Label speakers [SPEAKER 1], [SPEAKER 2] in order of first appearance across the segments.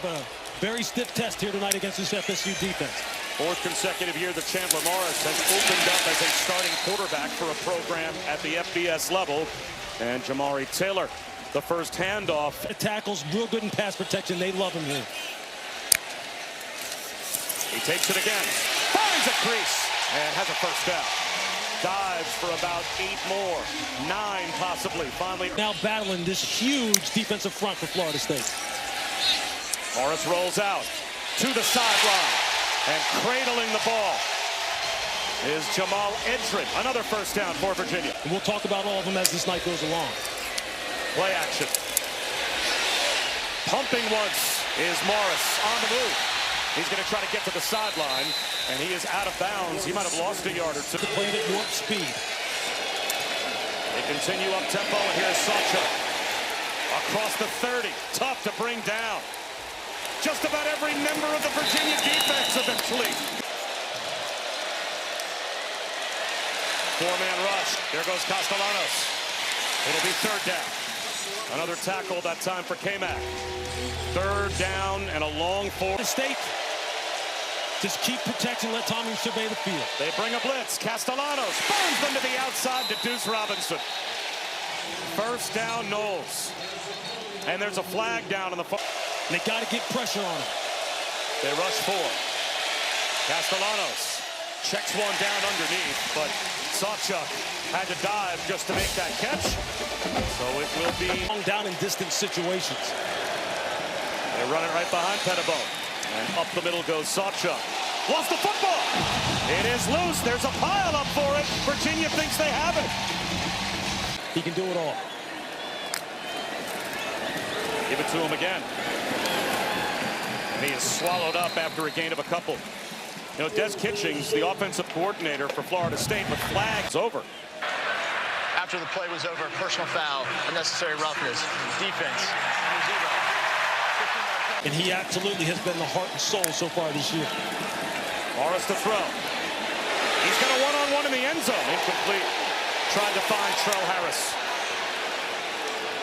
[SPEAKER 1] A very stiff test here tonight against this FSU defense.
[SPEAKER 2] Fourth consecutive year that Chandler Morris has opened up as a starting quarterback for a program at the FBS level. And Jamari Taylor, the first handoff.
[SPEAKER 1] Tackles real good in pass protection. They love him here.
[SPEAKER 2] He takes it again. Finds a crease and has a first down. Dives for about 8 more. 9 possibly. Finally.
[SPEAKER 1] Now battling this huge defensive front for Florida State.
[SPEAKER 2] Morris rolls out to the sideline. And cradling the ball is Jamal Edrin. Another first down for Virginia.
[SPEAKER 1] And we'll talk about all of them as this night goes along.
[SPEAKER 2] Play action. Pumping once is Morris on the move. He's going to try to get to the sideline, and he is out of bounds. He might have lost a yard or two.
[SPEAKER 1] Playing at warp speed.
[SPEAKER 2] They continue up tempo, and here's Sancho. Across the 30. Tough to bring down. Just about every member of the Virginia defense eventually. 4-man rush. There goes Castellanos. It'll be third down. Another tackle, that time for K-Mac. Third down and a long four.
[SPEAKER 1] State. Just keep protection, let Tommy survey the field.
[SPEAKER 2] They bring a blitz. Castellanos burns them to the outside to Deuce Robinson. First down, Knowles. And there's a flag down on the far.
[SPEAKER 1] They got to get pressure on him.
[SPEAKER 2] They rush 4. Castellanos checks one down underneath, but Sawchuk had to dive just to make that catch. So it will be
[SPEAKER 1] long down in distance situations.
[SPEAKER 2] They run it right behind Pettibone. And up the middle goes Sawchuk. Lost the football. It is loose. There's a pile up for it. Virginia thinks they have it.
[SPEAKER 1] He can do it all.
[SPEAKER 2] Give it to him again. And he is swallowed up after a gain of a couple. You know, Des Kitchings, the offensive coordinator for Florida State, but flags over.
[SPEAKER 3] After the play was over, personal foul, unnecessary roughness, defense.
[SPEAKER 1] And he absolutely has been the heart and soul so far this year.
[SPEAKER 2] Morris to throw. He's got a one-on-one in the end zone. Incomplete. Tried to find Trell Harris.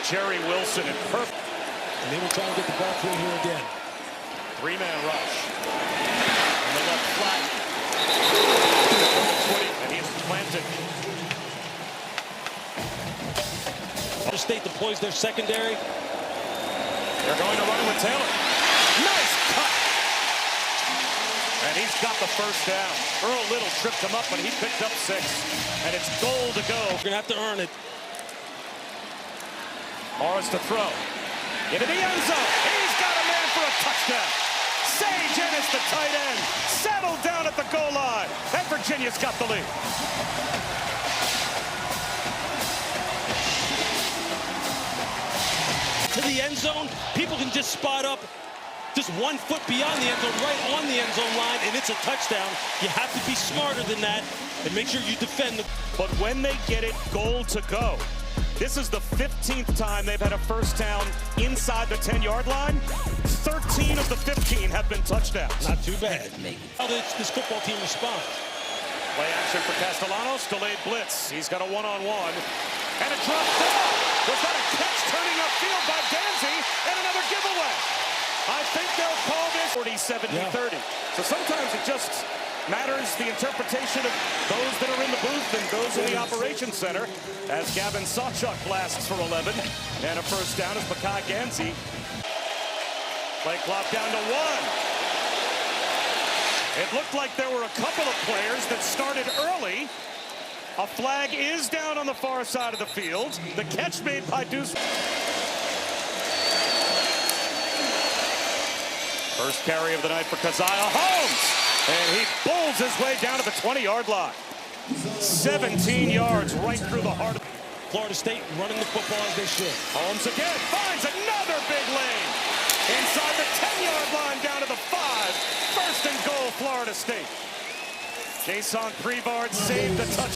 [SPEAKER 2] Jerry Wilson in perfect.
[SPEAKER 1] And they will try to get the ball through here again.
[SPEAKER 2] 3-man rush. And the left flat. And he's planted.
[SPEAKER 1] Florida State deploys their secondary.
[SPEAKER 2] They're going to run it with Taylor. Nice cut. And he's got the first down. Earl Little tripped him up, but he picked up 6. And it's goal to go.
[SPEAKER 1] We're going to have to earn it.
[SPEAKER 2] Morris to throw. Into the end zone. He's got a man for a touchdown. Sage Ennis, the tight end, settled down at the goal line. And Virginia's got the lead.
[SPEAKER 1] To the end zone, people can just spot up just 1 foot beyond the end zone, right on the end zone line, and it's a touchdown. You have to be smarter than that and make sure you defend the.
[SPEAKER 2] But when they get it goal to go, this is the 15th time they've had a first down inside the 10-yard line. 13 of the 15 have been touchdowns.
[SPEAKER 1] Not too bad. How this football team responds.
[SPEAKER 2] Play action for Castellanos, delayed blitz. He's got a one-on-one, and a drop ball. Was that a catch turning upfield by Danzy, and another giveaway? I think they'll call this 40-70-30. So sometimes it just matters the interpretation of those that are in the booth and those in the operations center, as Gavin Sawchuk blasts for 11, and a first down is Makai Ganzi. Play clock down to 1. It looked like there were a couple of players that started early. A flag is down on the far side of the field. The catch made by Deuce. First carry of the night for Keziah Holmes. And he bowls his way down to the 20-yard line. 17 yards right through the heart of
[SPEAKER 1] Florida State running the football as they should.
[SPEAKER 2] Holmes again finds another big lane. Inside the 10-yard line down to the 5. First and goal, Florida State. Jason Prevard saved the touch.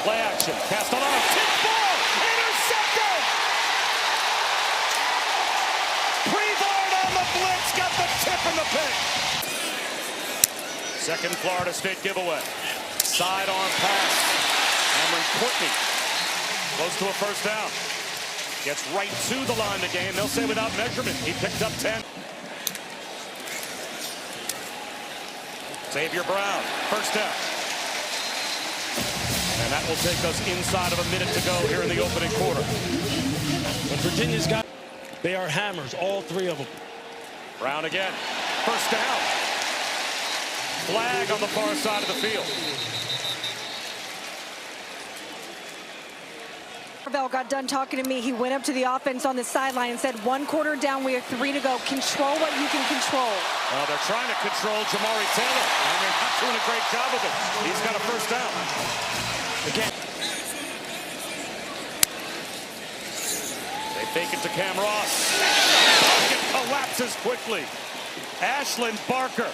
[SPEAKER 2] Play action. Castellanos. Tip ball. Intercepted. Prevard on the blitz. Got the tip in the pick. Second Florida State giveaway. Sidearm pass. Cameron Courtney close to a first down. Gets right to the line to gain. They'll say without measurement. He picked up 10. Xavier Brown, first down. And that will take us inside of a minute to go here in the opening quarter.
[SPEAKER 1] But Virginia's got, they are hammers, all three of them.
[SPEAKER 2] Brown again, first down. Flag on the far side of the field.
[SPEAKER 4] Marvell got done talking to me. He went up to the offense on the sideline and said, 1 quarter down, we have 3 to go. Control what you can control.
[SPEAKER 2] Well, they're trying to control Jamari Taylor, and they're not doing a great job of it. He's got a first down. Again. They fake it to Cam Ross. It collapses quickly. Ashlyn Barker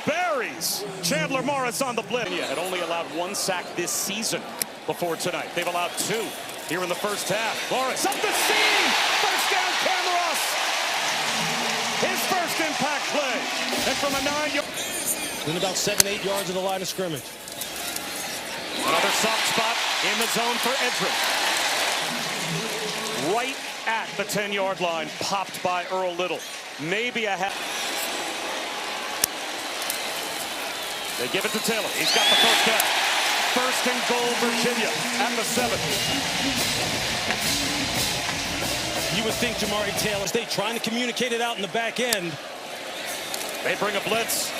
[SPEAKER 2] buries Chandler Morris on the blitz. Had only allowed 1 sack this season before tonight. They've allowed 2 here in the first half. Morris up the seam. First down, Cam Ross. His first impact play. And from a 9-yard.
[SPEAKER 1] Then about 7-8 yards of the line of scrimmage.
[SPEAKER 2] Another soft spot in the zone for Edrin. Right at the 10-yard line, popped by Earl Little. Maybe a half. They give it to Taylor. He's got the first down. First and goal, Virginia at the 7.
[SPEAKER 1] You would think Jamari Taylor State trying to communicate it out in the back end.
[SPEAKER 2] They bring a blitz.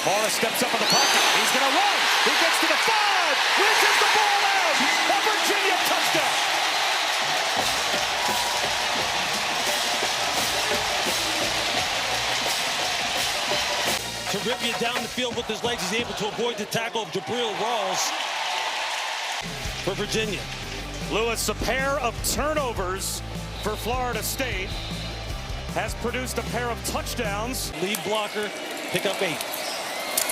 [SPEAKER 2] Morris steps up in the pocket. He's going to run. He gets to the 5. Reaches the ball out. A Virginia touchdown.
[SPEAKER 1] To rip you down the field with his legs, he's able to avoid the tackle of Jabril Rawls for Virginia.
[SPEAKER 2] Lewis, a pair of turnovers for Florida State, has produced a pair of touchdowns.
[SPEAKER 1] Lead blocker, pick up 8.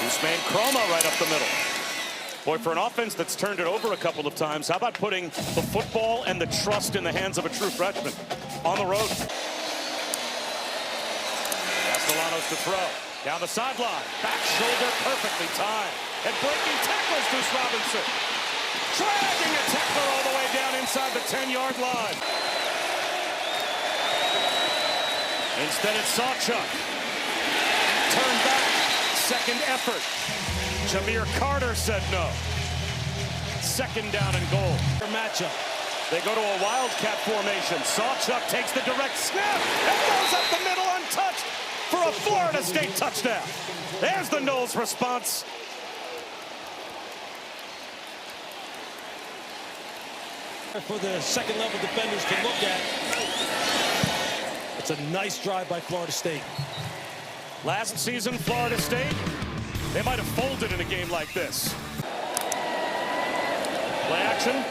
[SPEAKER 2] Usman Chroma right up the middle. Boy, for an offense that's turned it over a couple of times, how about putting the football and the trust in the hands of a true freshman on the road? Castellanos to throw. Down the sideline. Back shoulder perfectly timed. And breaking tackles, Deuce Robinson. Dragging a tackler all the way down inside the 10-yard line. Instead it's Sawchuk. Turn back. Second effort. Jameer Carter said no. Second down and goal.
[SPEAKER 1] Matchup.
[SPEAKER 2] They go to a wildcat formation. Sawchuk takes the direct snap and goes up the middle untouched for a Florida State touchdown. There's the Noles response.
[SPEAKER 1] For the second level defenders to look at. It's a nice drive by Florida State.
[SPEAKER 2] Last season, Florida State, they might have folded in a game like this. Play action.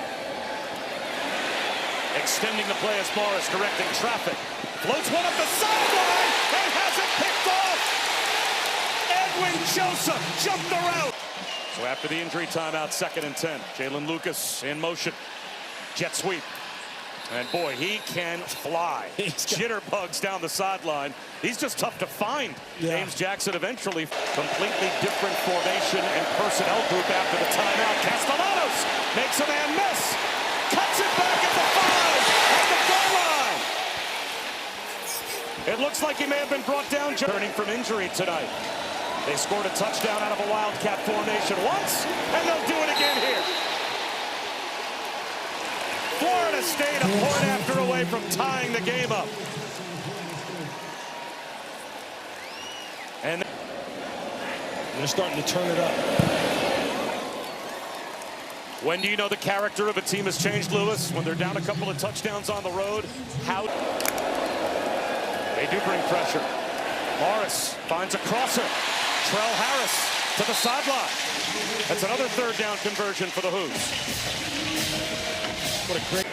[SPEAKER 2] Extending the play as Morris directing traffic. Floats one up the sideline and has it picked off. Edwin Joseph jumped the route. So after the injury timeout, 2nd and 10. Jalen Lucas in motion. Jet sweep. And boy, he can fly. Jitterbugs down the sideline. He's just tough to find.
[SPEAKER 1] Yeah.
[SPEAKER 2] James Jackson eventually. Completely different formation and personnel group after the timeout. Castellanos makes a man miss. Cuts it back at the 5 at the goal line. It looks like he may have been brought down. Turning from injury tonight. They scored a touchdown out of a wildcat formation once, and they'll do it again here. Florida State a point after away from tying the game up. And
[SPEAKER 1] they're starting to turn it up.
[SPEAKER 2] When do you know the character of a team has changed, Lewis? When they're down a couple of touchdowns on the road? How? They do bring pressure. Morris finds a crosser. Trell Harris to the sideline. That's another 3rd down conversion for the Hoos.
[SPEAKER 1] What a great.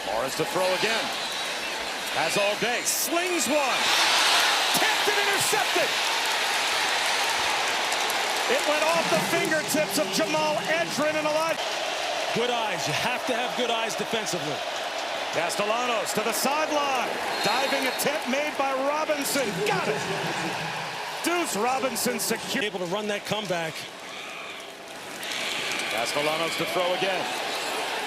[SPEAKER 2] Morris to throw again. Has all day. Slings one. Tapped and intercepted. It went off the fingertips of Jamal Edrin and alive.
[SPEAKER 1] Good eyes. You have to have good eyes defensively.
[SPEAKER 2] Castellanos to the sideline. Diving attempt made by Robinson. Got it. Deuce Robinson secure.
[SPEAKER 1] Able to run that comeback.
[SPEAKER 2] Castellanos to throw again.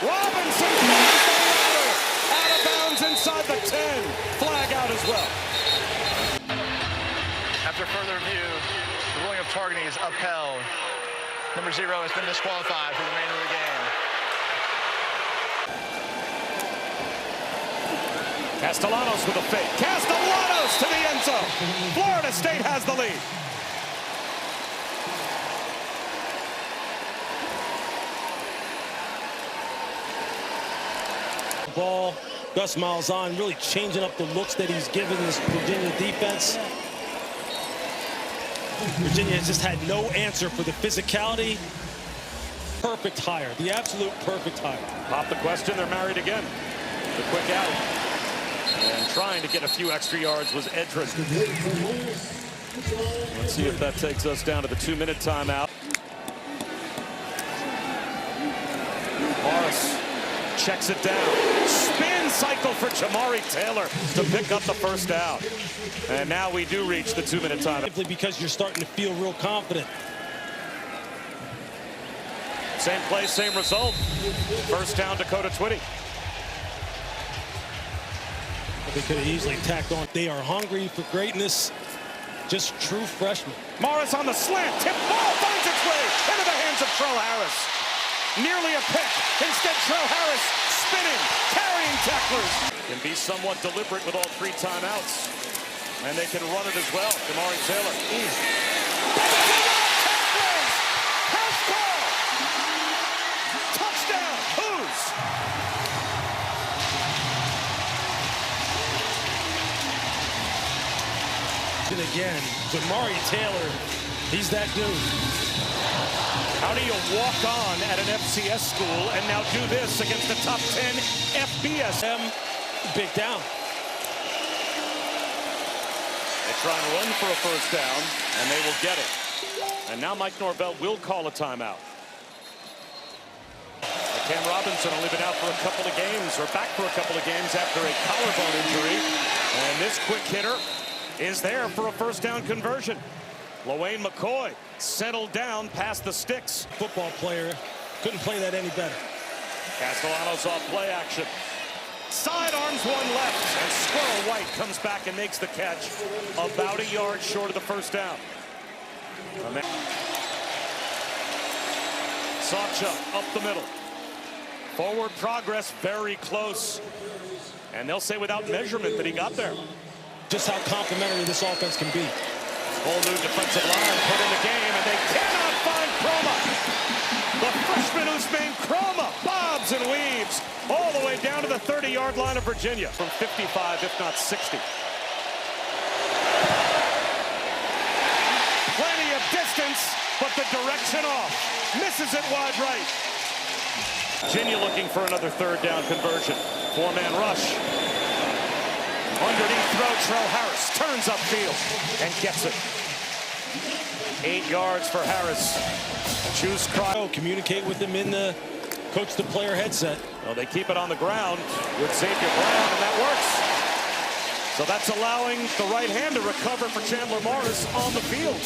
[SPEAKER 2] Robinson throws the ladder. Out of bounds inside the 10. Flag out as well.
[SPEAKER 3] After further review, the ruling of targeting is upheld. Number 0 has been disqualified for the remainder of the game.
[SPEAKER 2] Castellanos with a fake. Castellanos to the end zone. Florida State has the lead.
[SPEAKER 1] Ball, Gus Malzahn really changing up the looks that he's given this Virginia defense. Virginia has just had no answer for the physicality. Perfect hire, the absolute perfect hire.
[SPEAKER 2] Pop the question, they're married again. The quick out. And trying to get a few extra yards was Edrin. Let's see if that takes us down to the 2-minute timeout. Morris checks it down. Spin cycle for Jamari Taylor to pick up the first down. And now we do reach the 2-minute timeout.
[SPEAKER 1] Simply because you're starting to feel real confident.
[SPEAKER 2] Same play, same result. First down, Dakota Twitty.
[SPEAKER 1] They could have easily tacked on. They are hungry for greatness. Just true freshmen.
[SPEAKER 2] Morris on the slant. Tip ball finds its way into the hands of Trell Harris. Nearly a pick. Instead, Trell Harris spinning, carrying tacklers. Can be somewhat deliberate with all 3 timeouts. And they can run it as well. Jamari Taylor. House call. Touchdown. Who's?
[SPEAKER 1] And again, Jamari Taylor, he's that dude.
[SPEAKER 2] How do you walk on at an FCS school and now do this against the top 10 FBS?
[SPEAKER 1] Big down.
[SPEAKER 2] They try and run for a first down, and they will get it. And now Mike Norvell will call a timeout. Cam Robinson only been out for a couple of games, or back for a couple of games after a collarbone injury. And this quick hitter is there for a first down conversion. LaWayne McCoy settled down past the sticks.
[SPEAKER 1] Football player, couldn't play that any better.
[SPEAKER 2] Castellanos off play action. Sidearms one left, and Squirrel White comes back and makes the catch about a yard short of the first down. Sacha up the middle. Forward progress very close. And they'll say without measurement that he got there.
[SPEAKER 1] Just how complimentary this offense can be.
[SPEAKER 2] Whole new defensive line put in the game, and they cannot find Chroma. The freshman Usman Chroma bobs and weaves all the way down to the 30-yard line of Virginia from 55, if not 60. Plenty of distance, but the direction off. Misses it wide right. Virginia looking for another third down conversion. 4-man rush. Underneath throw, Trell Harris turns upfield and gets it. 8 yards for Harris. Choose cry.
[SPEAKER 1] Communicate with him in the coach-to-player headset.
[SPEAKER 2] Well, they keep it on the ground with Xavier Brown, and that works. So that's allowing the right hand to recover for Chandler Morris on the field.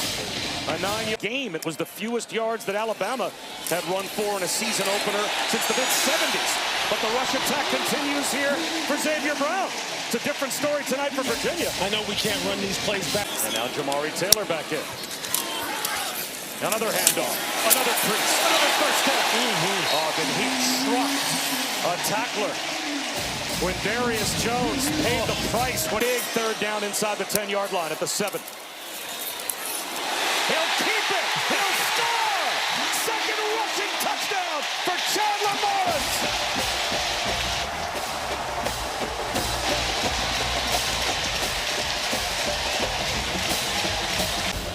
[SPEAKER 2] A 9-year game. It was the fewest yards that Alabama had run for in a season opener since the mid-70s. But the rush attack continues here for Xavier Brown. It's a different story tonight for Virginia.
[SPEAKER 1] I know we can't run these plays back.
[SPEAKER 2] And now Jamari Taylor back in. Another handoff. Another crease. Another first down. Oh, then he trucked a tackler. When Darius Jones paid the price. Big third down inside the 10-yard line at the 7. He'll keep it. He'll score. Second rushing touchdown for Chandler Morris.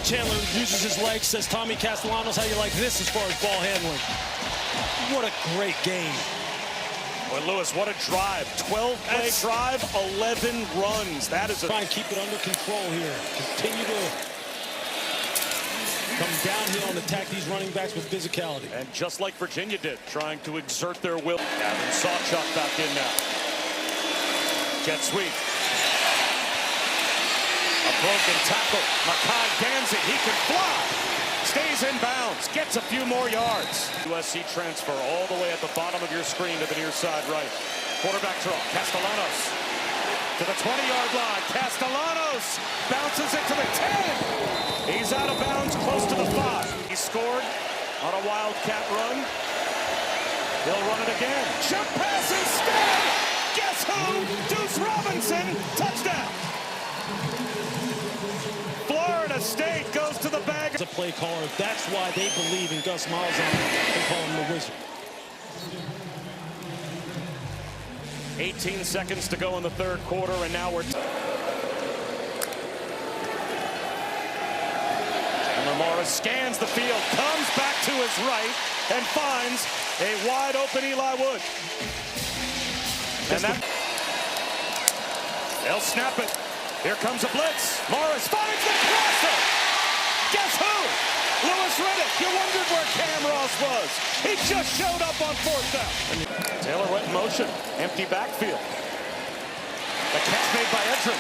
[SPEAKER 1] Chandler uses his legs, says Tommy Castellanos, how you like this as far as ball handling? What a great game.
[SPEAKER 2] Boy, Lewis, what a drive. 12-play drive, 11 runs. That is a...
[SPEAKER 1] Try and keep it under control here. Continue to come downhill and attack these running backs with physicality.
[SPEAKER 2] And just like Virginia did, trying to exert their will. Gavin Sawchuk back in now. Jet sweep. A broken tackle. Makai Danzig, he can fly. Stays in bounds. Gets a few more yards. USC transfer all the way at the bottom of your screen to the near side right. Quarterback draw. Castellanos to the 20-yard line. Castellanos bounces it to the 10. He's out of bounds close to the 5. He scored on a wildcat run. He'll run it again. Jump pass instead. Guess who? Deuce Robinson. Touchdown. Florida State goes to the bag.
[SPEAKER 1] As a play caller, that's why they believe in Gus Malzahn. They call him the Wizard.
[SPEAKER 2] 18 seconds to go in the third quarter, and now we're... Chandler Morris scans the field, comes back to his right, and finds a wide-open Eli Wood. And that... They'll snap it. Here comes a blitz. Morris finds the crosser. Guess who? Lewis Riddick. You wondered where Cam Ross was. He just showed up on fourth down. Taylor went in motion. Empty backfield. The catch made by Edrin.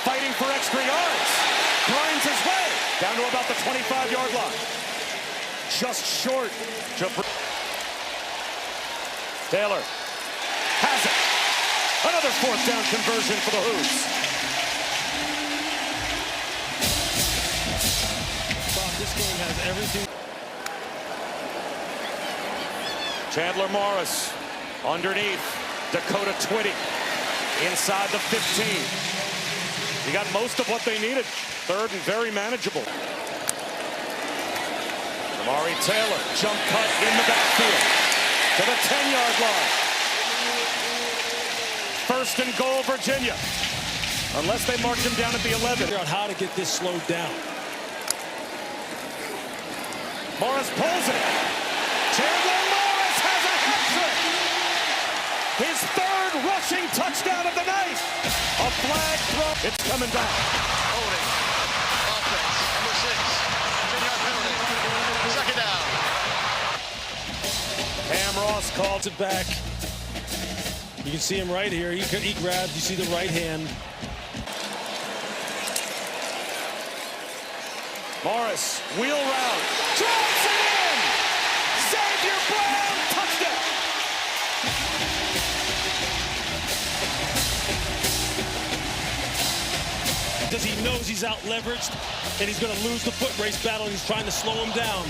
[SPEAKER 2] Fighting for extra yards. Grinds his way down to about the 25-yard line. Just short. Taylor has it. Another fourth down conversion for the Hoos.
[SPEAKER 1] This game has everything.
[SPEAKER 2] Chandler Morris underneath. Dakota Twitty inside the 15. He got most of what they needed. Third and very manageable. Amari Taylor, jump cut in the backfield to the 10-yard line. First and goal, Virginia. Unless they mark him down at the 11.
[SPEAKER 1] Figure out how to get this slowed down.
[SPEAKER 2] Morris pulls it. Chandler Morris has a hat trick. His third rushing touchdown of the night. A flag throw. It's coming back.
[SPEAKER 3] Holding. Offense. Number 6. 10-yard penalty. Second down.
[SPEAKER 2] Cam Ross calls
[SPEAKER 1] It back. You can see him right here. He grabbed. You see the right hand.
[SPEAKER 2] Morris, wheel route, drives it in! Xavier Brown, touchdown!
[SPEAKER 1] Because he knows he's out leveraged and he's going to lose the foot race battle. And he's trying to slow him down.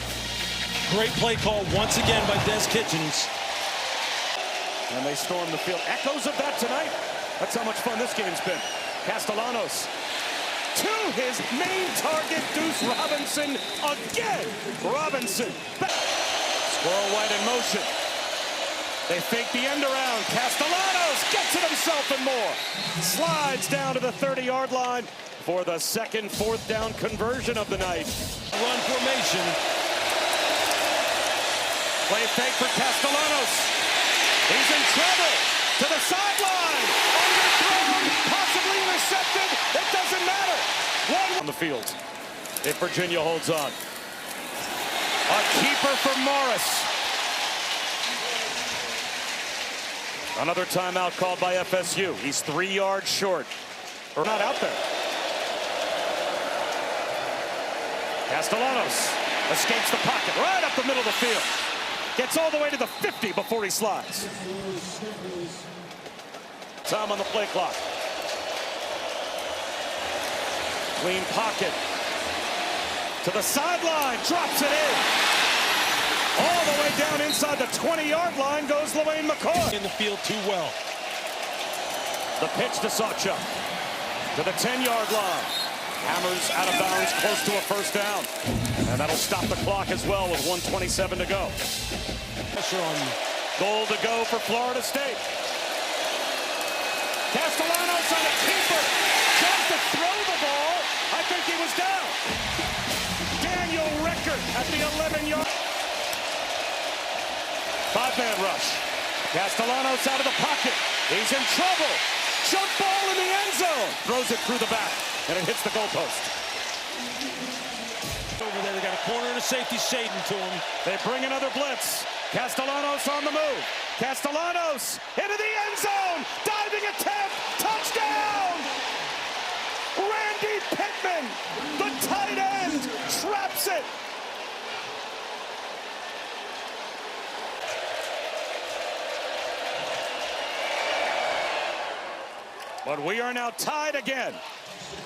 [SPEAKER 1] Great play call once again by Des Kitchens.
[SPEAKER 2] And they storm the field. Echoes of that tonight. That's how much fun this game's been. Castellanos to his main target, Deuce Robinson again. Robinson. Squirrel White in motion. They fake the end around. Castellanos gets it himself and more. Slides down to the 30-yard line for the second fourth down conversion of the night.
[SPEAKER 1] Run formation.
[SPEAKER 2] Play fake for Castellanos. He's in trouble. To the sideline. Underthrown. Possibly intercepted. It doesn't matter. One on the field. If Virginia holds on. A keeper for Morris. Another timeout called by FSU. He's 3 yards short. Or not out there. Castellanos escapes the pocket right up the middle of the field. Gets all the way to the 50 before he slides. Time on the play clock. Clean pocket. To the sideline. Drops it in. All the way down inside the 20-yard line goes LaWayne McCoy.
[SPEAKER 1] In the field too well.
[SPEAKER 2] The pitch to Sawchuk. To the 10-yard line. Hammers out of bounds close to a first down. And that'll stop the clock as well with 1:27 to go.
[SPEAKER 1] Pressure on
[SPEAKER 2] Goal to go for Florida State. Castellanos on a keeper. Tries to throw the ball. I think he was down. Daniel Rickert at the 11-yard. Five-man rush. Castellanos out of the pocket. He's in trouble. Jump ball in the end zone. Throws it through the back, and it hits the goalpost.
[SPEAKER 1] over there. They got a corner and a safety shading to him.
[SPEAKER 2] They bring another blitz. Castellanos on the move. Castellanos into the end zone. Diving attempt. Touchdown. Randy Pittman, the tight end, traps it. But we are now tied again.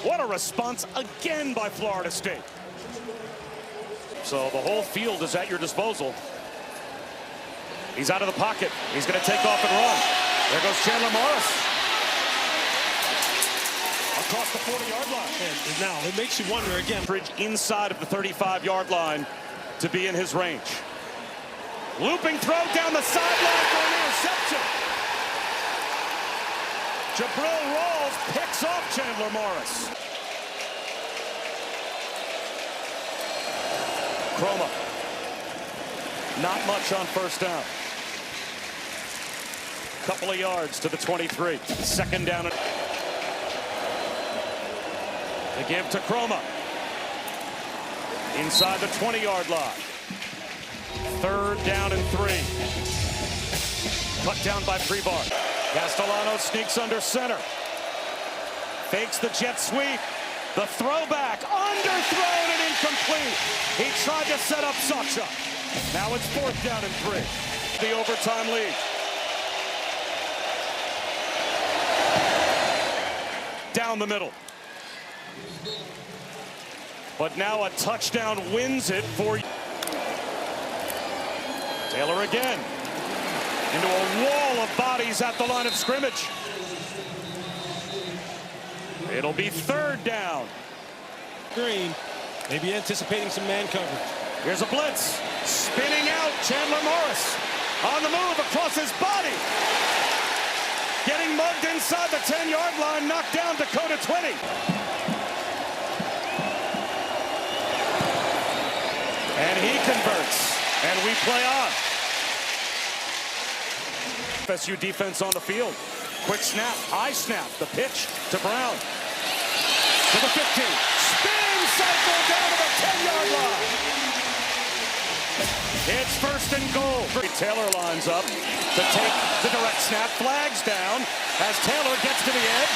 [SPEAKER 2] What a response again by Florida State. So the whole field is at your disposal. He's out of the pocket. He's going to take off and run. There goes Chandler Morris. Across the 40-yard line.
[SPEAKER 1] And now it makes you wonder again.
[SPEAKER 2] Inside of the 35-yard line to be in his range. Looping throw down the sideline for an interception. Jabril Rawls picks off Chandler Morris. Chroma. Not much on first down. Couple of yards to the 23. Second down. They give to Chroma. Inside the 20-yard line. Third down and 3. Cut down by Prebar. Castellanos sneaks under center. Fakes the jet sweep. The throwback. Underthrown and incomplete. He tried to set up Sacha. Now it's 4th down and 3. The overtime lead. Down the middle. But now a touchdown wins it for Taylor again. Into a wall of bodies at the line of scrimmage. It'll be 3rd down.
[SPEAKER 1] Green, maybe anticipating some man coverage.
[SPEAKER 2] Here's a blitz. Spinning out, Chandler Morris. On the move across his body. Getting mugged inside the 10-yard line, knocked down Dakota 20. And he converts. And we play on. FSU defense on the field. Quick snap, high snap, the pitch to Brown. To the 15. Spin cycle down to the 10-yard line. It's 1st and goal. Taylor lines up to take the direct snap. Flags down as Taylor gets to the edge.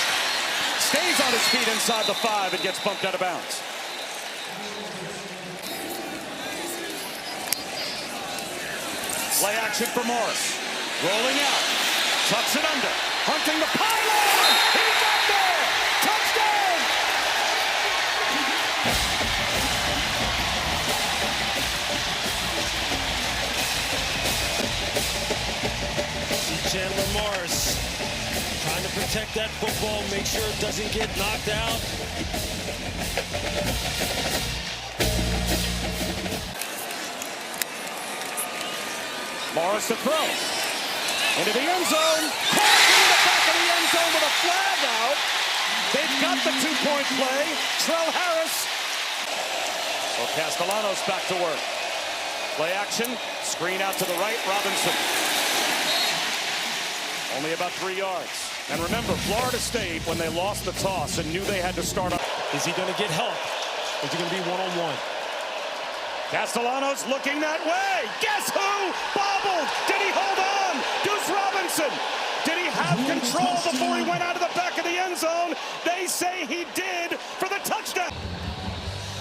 [SPEAKER 2] Stays on his feet inside the 5 and gets bumped out of bounds. Play action for Morris. Rolling out. Tucks it under. Hunting the pylon. He got there. Touchdown.
[SPEAKER 1] See Chandler Morris trying to protect that football, make sure it doesn't get knocked out.
[SPEAKER 2] Morris to throw. Into the end zone. Caught in the back of the end zone with a flag out. They've got the 2-point play. Trell Harris. So Castellanos back to work. Play action. Screen out to the right. Robinson. Only about 3 yards. And remember, Florida State, when they lost the toss and knew they had to start up.
[SPEAKER 1] Is he going to get help? Is he going to be one-on-one?
[SPEAKER 2] Castellanos looking that way. Guess who? Bobbled. Did he hold on? Deuce Robinson. Did he have control before he went out of the back of the end zone? They say he did for the touchdown.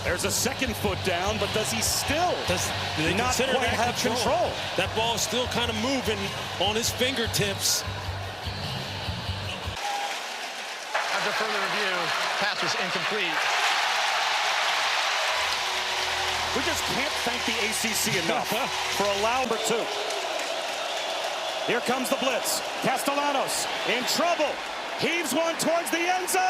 [SPEAKER 2] There's a 2nd foot down, but does he still not quite have control?
[SPEAKER 1] That ball is still kind of moving on his fingertips.
[SPEAKER 3] After further review, pass was incomplete.
[SPEAKER 2] We just can't thank the ACC enough for allowing number 2. Here comes the blitz. Castellanos in trouble. Heaves one towards the end zone.